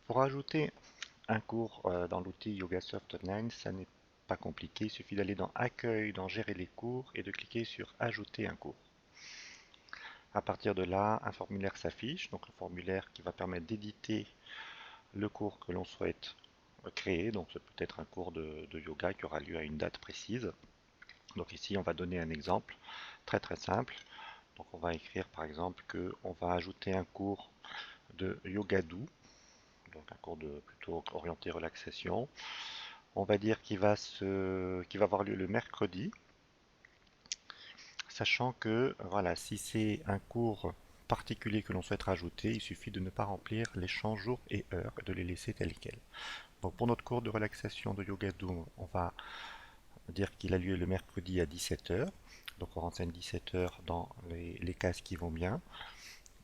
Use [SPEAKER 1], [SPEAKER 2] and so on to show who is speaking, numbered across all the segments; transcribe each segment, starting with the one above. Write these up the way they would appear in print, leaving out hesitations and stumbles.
[SPEAKER 1] Pour ajouter un cours dans l'outil YogaSoft Online, ça n'est pas compliqué. Il suffit d'aller dans Accueil, dans Gérer les cours et de cliquer sur Ajouter un cours. À partir de là, un formulaire s'affiche, donc un formulaire qui va permettre d'éditer le cours que l'on souhaite créer. Donc ce peut être un cours de yoga qui aura lieu à une date précise. Donc ici, on va donner un exemple très très simple. Donc on va écrire par exemple qu'on va ajouter un cours de yoga doux, donc un cours de plutôt orienté relaxation. On va dire qu'il va avoir lieu le mercredi, sachant que voilà, si c'est un cours particulier que l'on souhaite rajouter, il suffit de ne pas remplir les champs jours et heures et de les laisser tels quels. Donc pour notre cours de relaxation de yoga doux, on va dire qu'il a lieu le mercredi à 17 heures. Donc on renseigne 17 heures dans les cases qui vont bien.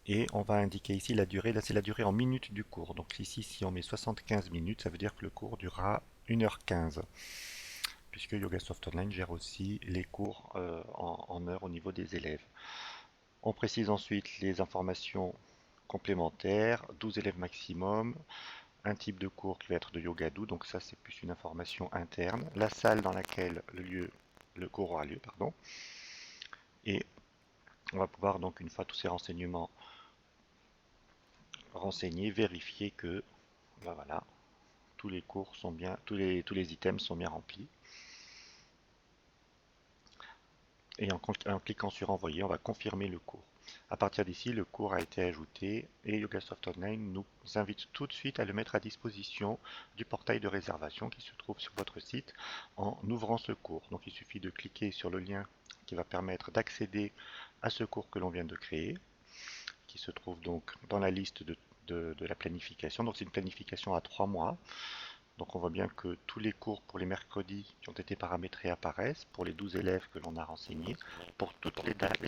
[SPEAKER 1] Et on va indiquer ici la durée. Là, c'est la durée en minutes du cours. Donc ici, si on met 75 minutes, ça veut dire que le cours durera 1h15. Puisque YogaSoft Online gère aussi les cours en heures au niveau des élèves. On précise ensuite les informations complémentaires, 12 élèves maximum, un type de cours qui va être de yoga doux, donc ça c'est plus une information interne, la salle dans laquelle le cours aura lieu, pardon, et on va pouvoir donc une fois tous ces renseignements renseignés, vérifier que ben voilà, tous les cours sont bien, tous les items sont bien remplis. Et en cliquant sur envoyer, on va confirmer le cours. À partir d'ici, le cours a été ajouté et YogaSoft Online nous invite tout de suite à le mettre à disposition du portail de réservation qui se trouve sur votre site en ouvrant ce cours. Donc il suffit de cliquer sur le lien qui va permettre d'accéder à ce cours que l'on vient de créer, qui se trouve donc dans la liste de la planification. Donc c'est une planification à 3 mois. Donc on voit bien que tous les cours pour les mercredis qui ont été paramétrés apparaissent pour les 12 élèves que l'on a renseignés, pour toutes les dates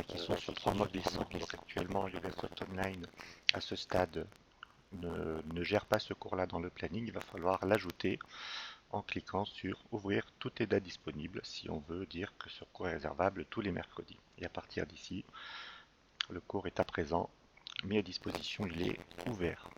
[SPEAKER 1] qui sont sur 3 mois décembre. Donc actuellement, YogaSoft Online, à ce stade, ne gère pas ce cours-là dans le planning. Il va falloir l'ajouter en cliquant sur Ouvrir toutes les dates disponibles si on veut dire que ce cours est réservable tous les mercredis. Et à partir d'ici, le cours est à présent mis à disposition, il est ouvert.